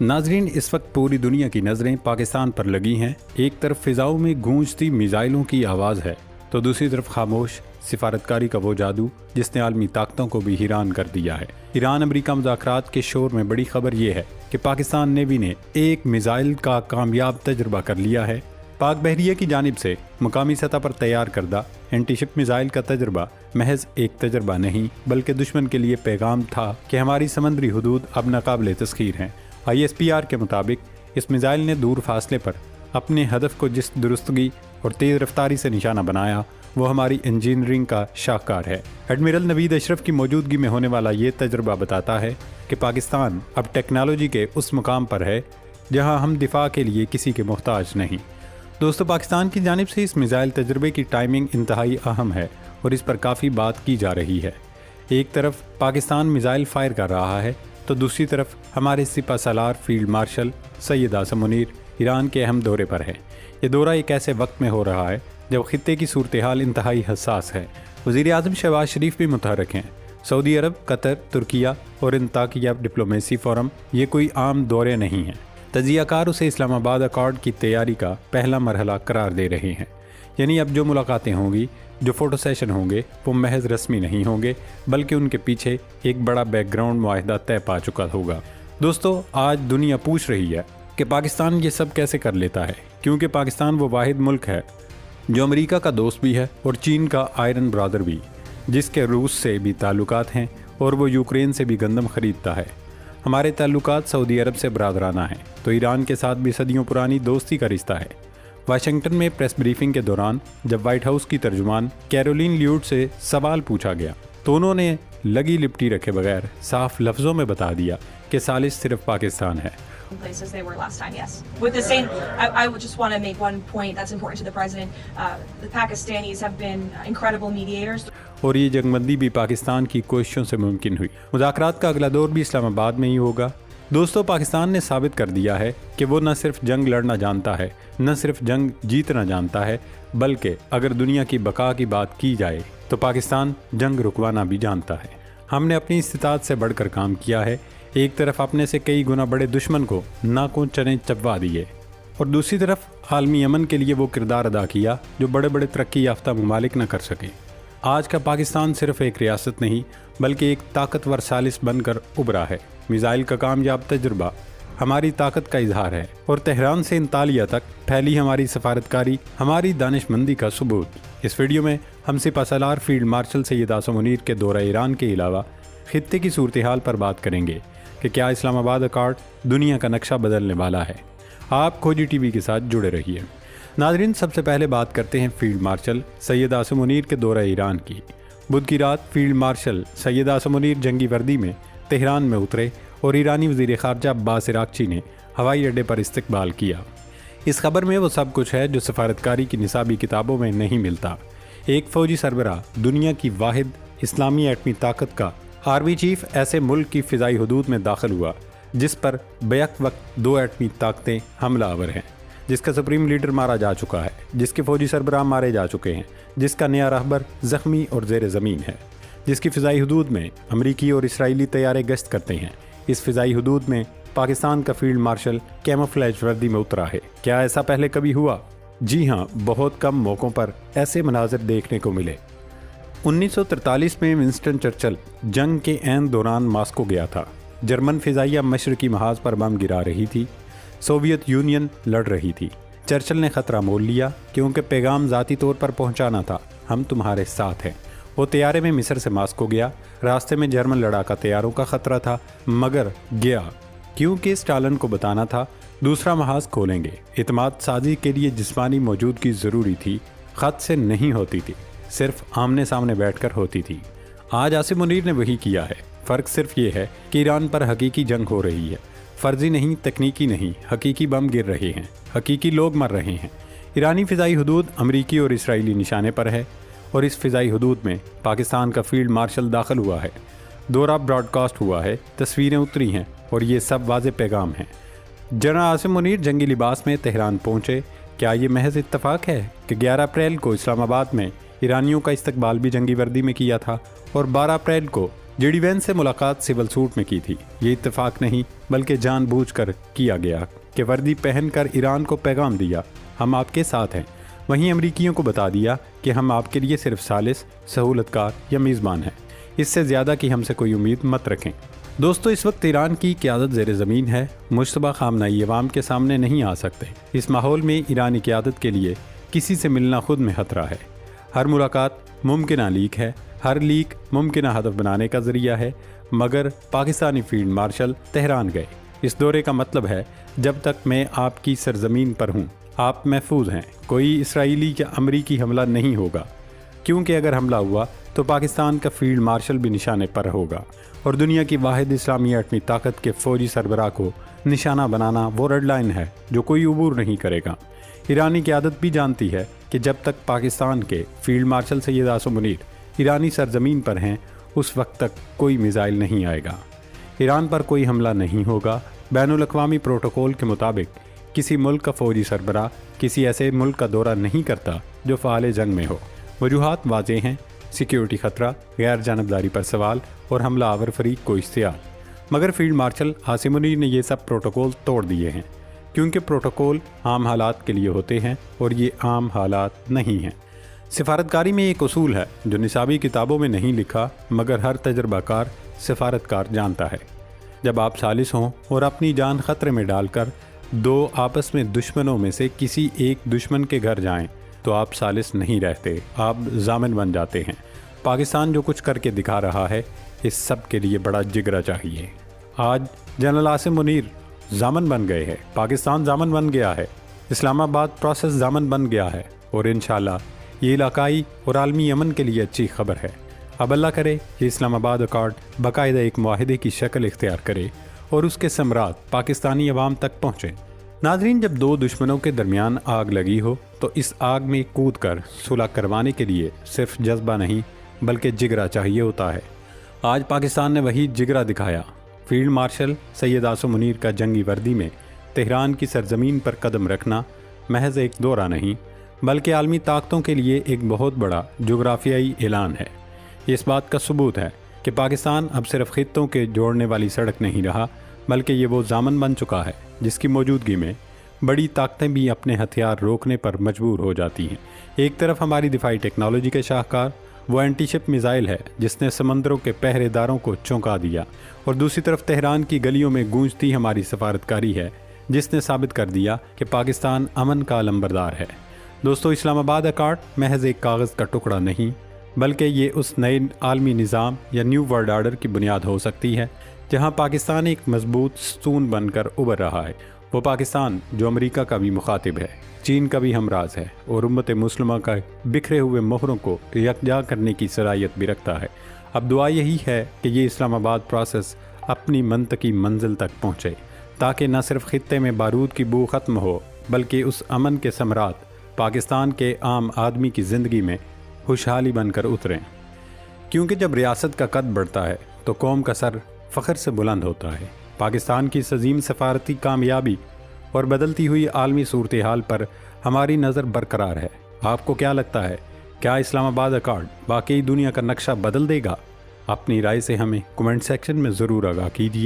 ناظرین، اس وقت پوری دنیا کی نظریں پاکستان پر لگی ہیں۔ ایک طرف فضاؤں میں گونجتی میزائلوں کی آواز ہے تو دوسری طرف خاموش سفارتکاری کا وہ جادو جس نے عالمی طاقتوں کو بھی حیران کر دیا ہے۔ ایران امریکہ مذاکرات کے شور میں بڑی خبر یہ ہے کہ پاکستان نیوی نے ایک میزائل کا کامیاب تجربہ کر لیا ہے۔ پاک بحریہ کی جانب سے مقامی سطح پر تیار کردہ اینٹی شپ میزائل کا تجربہ محض ایک تجربہ نہیں بلکہ دشمن کے لیے پیغام تھا کہ ہماری سمندری حدود اب ناقابل تسخیر ہیں۔ ISPR کے مطابق اس میزائل نے دور فاصلے پر اپنے ہدف کو جس درستگی اور تیز رفتاری سے نشانہ بنایا وہ ہماری انجینئرنگ کا شاہکار ہے۔ ایڈمرل نوید اشرف کی موجودگی میں ہونے والا یہ تجربہ بتاتا ہے کہ پاکستان اب ٹیکنالوجی کے اس مقام پر ہے جہاں ہم دفاع کے لیے کسی کے محتاج نہیں۔ دوستو، پاکستان کی جانب سے اس میزائل تجربے کی ٹائمنگ انتہائی اہم ہے اور اس پر کافی بات کی جا رہی ہے۔ ایک طرف پاکستان میزائل فائر کر رہا ہے تو دوسری طرف ہمارے سپہ سالار فیلڈ مارشل سید عاصم منیر ایران کے اہم دورے پر ہیں۔ یہ دورہ ایک ایسے وقت میں ہو رہا ہے جب خطے کی صورتحال انتہائی حساس ہے۔ وزیر اعظم شہباز شریف بھی متحرک ہیں۔ سعودی عرب، قطر، ترکیہ اور انطاکیہ ڈپلومیسی فورم یہ کوئی عام دورے نہیں ہیں۔ تجزیہ کار اسے اسلام آباد اکارڈ کی تیاری کا پہلا مرحلہ قرار دے رہے ہیں۔ یعنی اب جو ملاقاتیں ہوں گی، جو فوٹو سیشن ہوں گے، وہ محض رسمی نہیں ہوں گے بلکہ ان کے پیچھے ایک بڑا بیک گراؤنڈ معاہدہ طے پا چکا ہوگا۔ دوستو، آج دنیا پوچھ رہی ہے کہ پاکستان یہ سب کیسے کر لیتا ہے، کیونکہ پاکستان وہ واحد ملک ہے جو امریکہ کا دوست بھی ہے اور چین کا آئرن برادر بھی، جس کے روس سے بھی تعلقات ہیں اور وہ یوکرین سے بھی گندم خریدتا ہے۔ ہمارے تعلقات سعودی عرب سے برادرانہ ہیں تو ایران کے ساتھ بھی صدیوں پرانی دوستی کا رشتہ ہے۔ واشنگٹن میں پریس بریفنگ کے دوران جب وائٹ ہاؤس کی ترجمان کیرولین لیوٹ سے سوال پوچھا گیا تو انہوں نے لگی لپٹی رکھے بغیر صاف لفظوں میں بتا دیا کہ ثالث صرف پاکستان ہے۔ Places they were last time, yes. With the same, I would just want to make one point that's important to the president. The Pakistanis have been incredible mediators. اور یہ جنگ بندی بھی پاکستان کی کوششوں سے ممکن ہوئی۔ مذاکرات کا اگلا دور بھی اسلام آباد میں ہی ہوگا۔ دوستو، پاکستان نے ثابت کر دیا ہے کہ وہ نہ صرف جنگ لڑنا جانتا ہے، نہ صرف جنگ جیتنا جانتا ہے، بلکہ اگر دنیا کی بقا کی بات کی جائے تو پاکستان جنگ رکوانا بھی جانتا ہے۔ ہم نے اپنی استطاعت سے بڑھ کر کام کیا ہے۔ ایک طرف اپنے سے کئی گنا بڑے دشمن کو ناکوں چنے چبوا دیے اور دوسری طرف عالمی امن کے لیے وہ کردار ادا کیا جو بڑے بڑے ترقی یافتہ ممالک نہ کر سکے۔ آج کا پاکستان صرف ایک ریاست نہیں بلکہ ایک طاقتور ثالث بن کر ابھرا ہے۔ میزائل کا کامیاب تجربہ ہماری طاقت کا اظہار ہے اور تہران سے انطالیہ تک پھیلی ہماری سفارتکاری ہماری دانش مندی کا ثبوت۔ اس ویڈیو میں ہم سپہ سالار فیلڈ مارشل سید عاصم منیر کے دورہ ایران کے علاوہ خطے کی صورتحال پر بات کریں گے کہ کیا اسلام آباد اکارڈ دنیا کا نقشہ بدلنے والا ہے۔ آپ کھوجی ٹی وی کے ساتھ جڑے رہیے۔ ناظرین، سب سے پہلے بات کرتے ہیں فیلڈ مارشل سید عاصم منیر کے دورہ ایران کی۔ بدھ کی رات فیلڈ مارشل سید عاصم منیر جنگی وردی میں تہران میں اترے اور ایرانی وزیر خارجہ عباس عراقچی نے ہوائی اڈے پر استقبال کیا۔ اس خبر میں وہ سب کچھ ہے جو سفارتکاری کی نصابی کتابوں میں نہیں ملتا۔ ایک فوجی سربراہ، دنیا کی واحد اسلامی ایٹمی طاقت کا آرمی چیف ایسے ملک کی فضائی حدود میں داخل ہوا جس پر بیک وقت دو ایٹمی طاقتیں حملہ آور ہیں، جس کا سپریم لیڈر مارا جا چکا ہے، جس کے فوجی سربراہ مارے جا چکے ہیں، جس کا نیا رہبر زخمی اور زیر زمین ہے، جس کی فضائی حدود میں امریکی اور اسرائیلی طیارے گشت کرتے ہیں۔ اس فضائی حدود میں پاکستان کا فیلڈ مارشل کیموفلیج وردی میں اترا ہے۔ کیا ایسا پہلے کبھی ہوا؟ جی ہاں، بہت کم موقعوں پر ایسے مناظر دیکھنے کو ملے۔ 1943 میں ونسٹن چرچل جنگ کے عین دوران ماسکو گیا تھا۔ جرمن فضائیہ مشرقی محاذ پر بم گرا رہی تھی، سوویت یونین لڑ رہی تھی۔ چرچل نے خطرہ مول لیا کیونکہ پیغام ذاتی طور پر پہنچانا تھا، ہم تمہارے ساتھ ہیں۔ وہ طیارے میں مصر سے ماسکو گیا۔ راستے میں جرمن لڑاکا طیاروں کا خطرہ تھا مگر گیا کیونکہ اسٹالن کو بتانا تھا دوسرا محاذ کھولیں گے۔ اعتماد سازی کے لیے جسمانی موجودگی ضروری تھی، خط سے نہیں ہوتی تھی، صرف آمنے سامنے بیٹھ کر ہوتی تھی۔ آج عاصم منیر نے وہی کیا ہے۔ فرق صرف یہ ہے کہ ایران پر حقیقی جنگ ہو رہی ہے، فرضی نہیں، تکنیکی نہیں، حقیقی بم گر رہے ہیں، حقیقی لوگ مر رہے ہیں۔ ایرانی فضائی حدود امریکی اور اسرائیلی نشانے پر ہے اور اس فضائی حدود میں پاکستان کا فیلڈ مارشل داخل ہوا ہے۔ دورہ براڈ کاسٹ ہوا ہے، تصویریں اتری ہیں اور یہ سب واضح پیغام ہیں۔ جنرل عاصم منیر جنگی لباس میں تہران پہنچے۔ کیا یہ محض اتفاق ہے کہ 11 اپریل کو اسلام آباد میں ایرانیوں کا استقبال بھی جنگی وردی میں کیا تھا اور 12 اپریل کو جے ڈی وینس سے ملاقات سول سوٹ میں کی تھی۔ یہ اتفاق نہیں بلکہ جان بوجھ کر کیا گیا کہ وردی پہن کر ایران کو پیغام دیا ہم آپ کے ساتھ ہیں، وہیں امریکیوں کو بتا دیا کہ ہم آپ کے لیے صرف ثالث، سہولت کار یا میزبان ہیں، اس سے زیادہ کی ہم سے کوئی امید مت رکھیں۔ دوستو، اس وقت ایران کی قیادت زیر زمین ہے، مشتبہ خامنہئی عوام کے سامنے نہیں آ سکتے۔ اس ماحول میں ایرانی قیادت کے لیے کسی سے ملنا خود میں خطرہ ہے۔ ہر ملاقات ممکنہ لیک ہے، ہر لیک ممکنہ ہدف بنانے کا ذریعہ ہے، مگر پاکستانی فیلڈ مارشل تہران گئے۔ اس دورے کا مطلب ہے جب تک میں آپ کی سرزمین پر ہوں آپ محفوظ ہیں، کوئی اسرائیلی یا امریکی حملہ نہیں ہوگا، کیونکہ اگر حملہ ہوا تو پاکستان کا فیلڈ مارشل بھی نشانے پر ہوگا، اور دنیا کی واحد اسلامی ایٹمی طاقت کے فوجی سربراہ کو نشانہ بنانا وہ ریڈ لائن ہے جو کوئی عبور نہیں کرے گا۔ ایرانی قیادت بھی جانتی ہے کہ جب تک پاکستان کے فیلڈ مارشل سید عاصم منیر ایرانی سرزمین پر ہیں اس وقت تک کوئی میزائل نہیں آئے گا، ایران پر کوئی حملہ نہیں ہوگا۔ بین الاقوامی پروٹوکول کے مطابق کسی ملک کا فوجی سربراہ کسی ایسے ملک کا دورہ نہیں کرتا جو فعال جنگ میں ہو۔ وجوہات واضح ہیں: سیکیورٹی خطرہ، غیر جانبداری پر سوال اور حملہ آور فریق کو اشتعال۔ مگر فیلڈ مارشل عاصم منیر نے یہ سب پروٹوکول توڑ دیے ہیں، کیونکہ پروٹوکول عام حالات کے لیے ہوتے ہیں اور یہ عام حالات نہیں ہیں۔ سفارتکاری میں ایک اصول ہے جو نصابی کتابوں میں نہیں لکھا مگر ہر تجربہ کار سفارتکار جانتا ہے۔ جب آپ ثالث ہوں اور اپنی جان خطرے میں ڈال کر دو آپس میں دشمنوں میں سے کسی ایک دشمن کے گھر جائیں تو آپ ثالث نہیں رہتے، آپ ضامن بن جاتے ہیں۔ پاکستان جو کچھ کر کے دکھا رہا ہے اس سب کے لیے بڑا جگرا چاہیے۔ آج جنرل عاصم منیر ضامن بن گئے ہیں، پاکستان ضامن بن گیا ہے، اسلام آباد پروسیس ضامن بن گیا ہے، اور انشاءاللہ یہ علاقائی اور عالمی امن کے لیے اچھی خبر ہے۔ اب اللہ کرے کہ اسلام آباد اکارڈ باقاعدہ ایک معاہدے کی شکل اختیار کرے اور اس کے ثمرات پاکستانی عوام تک پہنچیں۔ ناظرین، جب دو دشمنوں کے درمیان آگ لگی ہو تو اس آگ میں کود کر صلح کروانے کے لیے صرف جذبہ نہیں بلکہ جگرا چاہیے ہوتا ہے۔ آج پاکستان نے وہی جگرا دکھایا۔ فیلڈ مارشل سید عاصم منیر کا جنگی وردی میں تہران کی سرزمین پر قدم رکھنا محض ایک دورہ نہیں بلکہ عالمی طاقتوں کے لیے ایک بہت بڑا جغرافیائی اعلان ہے۔ یہ اس بات کا ثبوت ہے کہ پاکستان اب صرف خطوں کے جوڑنے والی سڑک نہیں رہا بلکہ یہ وہ ضامن بن چکا ہے جس کی موجودگی میں بڑی طاقتیں بھی اپنے ہتھیار روکنے پر مجبور ہو جاتی ہیں۔ ایک طرف ہماری دفاعی ٹیکنالوجی کے شاہکار وہ اینٹی شپ میزائل ہے جس نے سمندروں کے پہرے داروں کو چونکا دیا، اور دوسری طرف تہران کی گلیوں میں گونجتی ہماری سفارتکاری ہے جس نے ثابت کر دیا کہ پاکستان امن کا علمبردار ہے۔ دوستو، اسلام آباد اکارڈ محض ایک کاغذ کا ٹکڑا نہیں بلکہ یہ اس نئے عالمی نظام یا نیو ورلڈ آرڈر کی بنیاد ہو سکتی ہے جہاں پاکستان ایک مضبوط ستون بن کر ابھر رہا ہے۔ وہ پاکستان جو امریکہ کا بھی مخاطب ہے، چین کا بھی ہمراز ہے اور امت مسلمہ کا بکھرے ہوئے موہروں کو یکجا کرنے کی صلاحیت بھی رکھتا ہے۔ اب دعا یہی ہے کہ یہ اسلام آباد پروسیس اپنی منطقی منزل تک پہنچے تاکہ نہ صرف خطے میں بارود کی بو ختم ہو بلکہ اس امن کے ثمرات پاکستان کے عام آدمی کی زندگی میں خوشحالی بن کر اتریں، کیونکہ جب ریاست کا قد بڑھتا ہے تو قوم کا سر فخر سے بلند ہوتا ہے۔ پاکستان کی اس عظیم سفارتی کامیابی اور بدلتی ہوئی عالمی صورتحال پر ہماری نظر برقرار ہے۔ آپ کو کیا لگتا ہے؟ کیا اسلام آباد اکارڈ واقعی دنیا کا نقشہ بدل دے گا؟ اپنی رائے سے ہمیں کمنٹ سیکشن میں ضرور آگاہ کیجیے۔